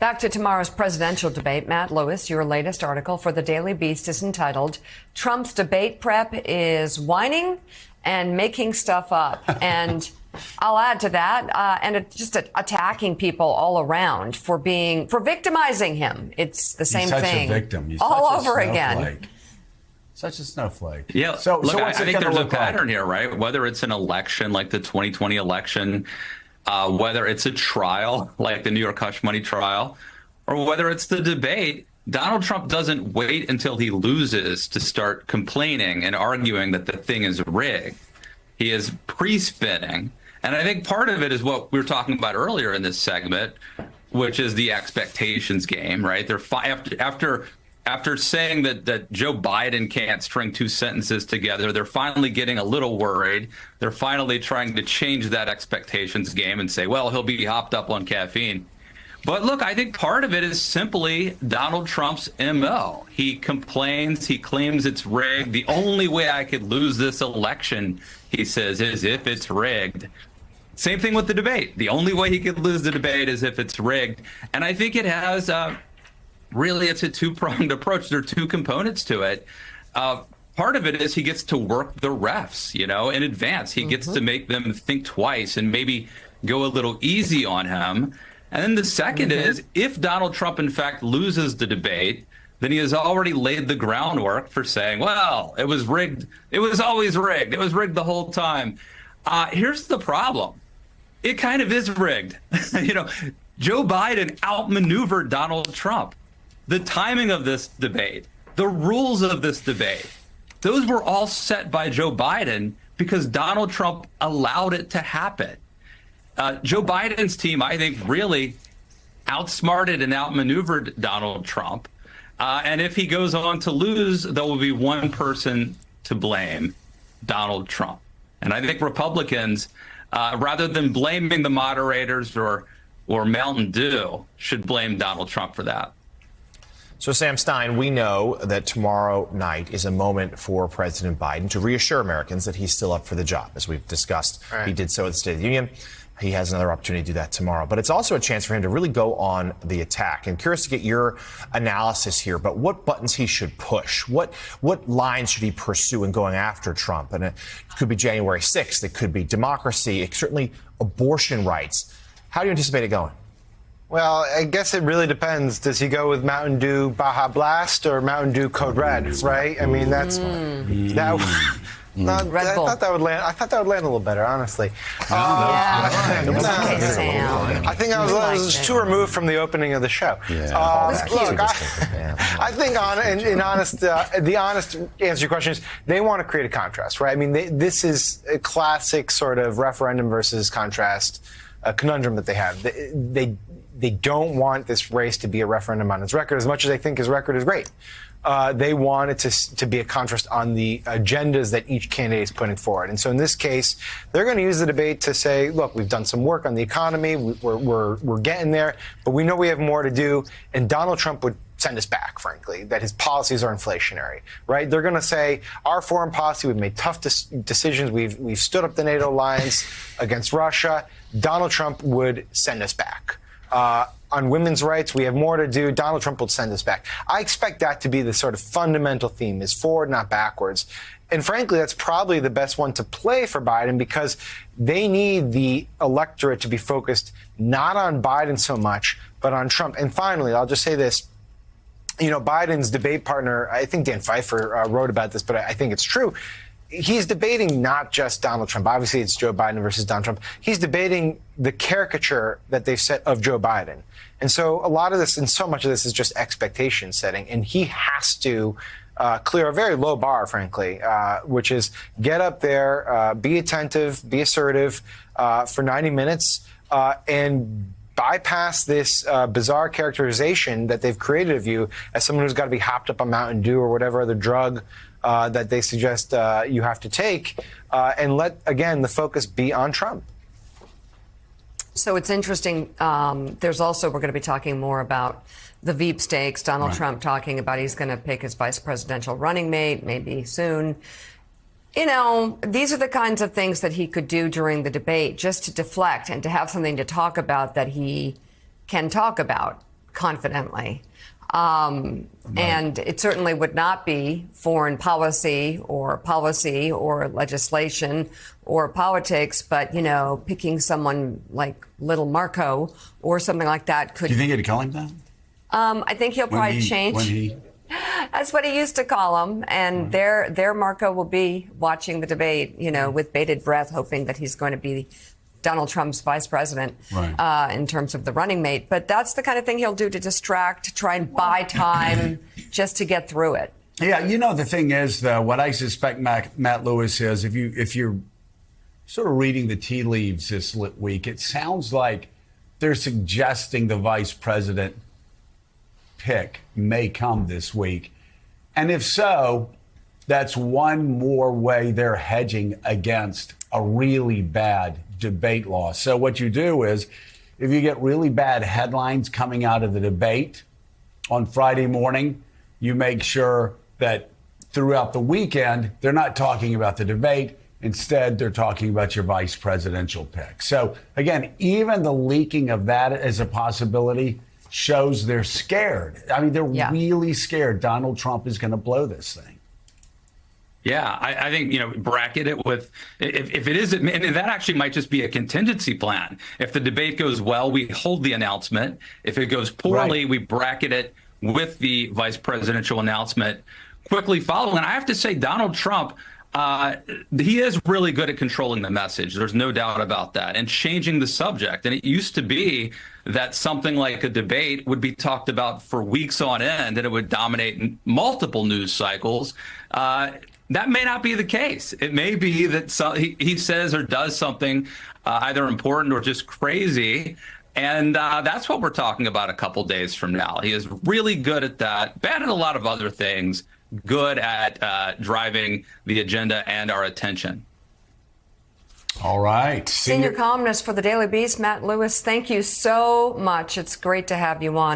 Back to tomorrow's presidential debate. Matt Lewis, your latest article for the Daily Beast is entitled, Trump's Debate Prep is Whining and Making Stuff Up. And I'll add to that, just attacking people all around for victimizing him. It's the same thing. He's such a victim. He's all such over a again. Such a snowflake. Yeah. So look, what's I think there's a pattern like? here, right? Whether it's an election like the 2020 election, whether it's a trial like the New York hush money trial, or whether it's the debate, Donald Trump doesn't wait until he loses to start complaining and arguing that the thing is rigged. He is pre-spinning. And I think part of it is what we were talking about earlier in this segment, which is the expectations game, right? They're after saying that Joe Biden can't string two sentences together, they're finally getting a little worried. They're finally trying to change that expectations game and say, well, he'll be hopped up on caffeine. But look, I think part of it is simply Donald Trump's MO. He complains, he claims it's rigged. The only way I could lose this election, he says, is if it's rigged. Same thing with the debate. The only way he could lose the debate is if it's rigged. And I think it has, really, it's a two-pronged approach. There are two components to it. Part of it is he gets to work the refs, in advance. He gets to make them think twice and maybe go a little easy on him. And then the second is, if Donald Trump, in fact, loses the debate, then he has already laid the groundwork for saying, well, it was rigged. It was always rigged. It was rigged the whole time. Here's the problem. It kind of is rigged. Joe Biden outmaneuvered Donald Trump. The timing of this debate, the rules of this debate, those were all set by Joe Biden because Donald Trump allowed it to happen. Joe Biden's team, I think, really outsmarted and outmaneuvered Donald Trump. And if he goes on to lose, there will be one person to blame, Donald Trump. And I think Republicans, rather than blaming the moderators or Mountain Dew, should blame Donald Trump for that. So, Sam Stein, we know that tomorrow night is a moment for President Biden to reassure Americans that he's still up for the job. As we've discussed, He did so at the State of the Union. He has another opportunity to do that tomorrow. But it's also a chance for him to really go on the attack. And curious to get your analysis here. But what buttons he should push? What lines should he pursue in going after Trump? And it could be January 6th. It could be democracy. Certainly abortion rights. How do you anticipate it going? Well, I guess it really depends. Does he go with Mountain Dew Baja Blast or Mountain Dew Code Red, right? I mean, that's that. I thought that would land. I thought that would land a little better, honestly. I think I was too removed from the opening of the show. Look, I think the honest answer to your question is they want to create a contrast, right? I mean, this is a classic sort of referendum versus contrast conundrum that they have. They don't want this race to be a referendum on his record as much as they think his record is great. They want it to be a contrast on the agendas that each candidate is putting forward. And so in this case, they're going to use the debate to say, look, we've done some work on the economy. We're getting there, but we know we have more to do. And Donald Trump would send us back, frankly, that his policies are inflationary, right? They're going to say our foreign policy, we've made tough decisions. We've stood up the NATO alliance against Russia. Donald Trump would send us back. On women's rights, we have more to do. Donald Trump will send us back. I expect that to be the sort of fundamental theme, is forward, not backwards. And frankly, that's probably the best one to play for Biden because they need the electorate to be focused not on Biden so much, but on Trump. And finally, I'll just say this. Biden's debate partner, I think Dan Pfeiffer wrote about this, but I think it's true. He's debating not just Donald Trump. Obviously, it's Joe Biden versus Donald Trump. He's debating the caricature that they've set of Joe Biden. And so a lot of this and so much of this is just expectation setting. And he has to clear a very low bar, frankly, which is get up there, be attentive, be assertive for 90 minutes and bypass this bizarre characterization that they've created of you as someone who's got to be hopped up on Mountain Dew or whatever other drug that they suggest you have to take, and let, again, the focus be on Trump. So it's interesting. We're going to be talking more about the Veep stakes. Donald Trump talking about he's going to pick his vice presidential running mate, maybe soon. These are the kinds of things that he could do during the debate just to deflect and to have something to talk about that he can talk about. confidently. And it certainly would not be foreign policy or legislation or politics, but, picking someone like Little Marco or something like that could. Do you think he'd call him that? I think he'll probably change. That's what he used to call him. And their Marco will be watching the debate, with bated breath, hoping that he's going to be Donald Trump's vice president in terms of the running mate. But that's the kind of thing he'll do to distract, to try and buy time just to get through it. Yeah, the thing is, though, what I suspect Matt Lewis is, if you're sort of reading the tea leaves this week, it sounds like they're suggesting the vice president pick may come this week. And if so, that's one more way they're hedging against a really bad debate loss. So what you do is, if you get really bad headlines coming out of the debate on Friday morning, you make sure that throughout the weekend, they're not talking about the debate. Instead, they're talking about your vice presidential pick. So again, even the leaking of that as a possibility shows they're scared. I mean, they're really scared Donald Trump is going to blow this thing. Yeah, I think, bracket it with, if it is, and that actually might just be a contingency plan. If the debate goes well, we hold the announcement. If it goes poorly, we bracket it with the vice presidential announcement quickly following. And I have to say, Donald Trump, he is really good at controlling the message. There's no doubt about that, and changing the subject. And it used to be that something like a debate would be talked about for weeks on end, and it would dominate multiple news cycles. That may not be the case. It may be that he says or does something either important or just crazy. And that's what we're talking about a couple days from now. He is really good at that, bad at a lot of other things, good at driving the agenda and our attention. All right. Senior columnist for the Daily Beast, Matt Lewis, thank you so much. It's great to have you on.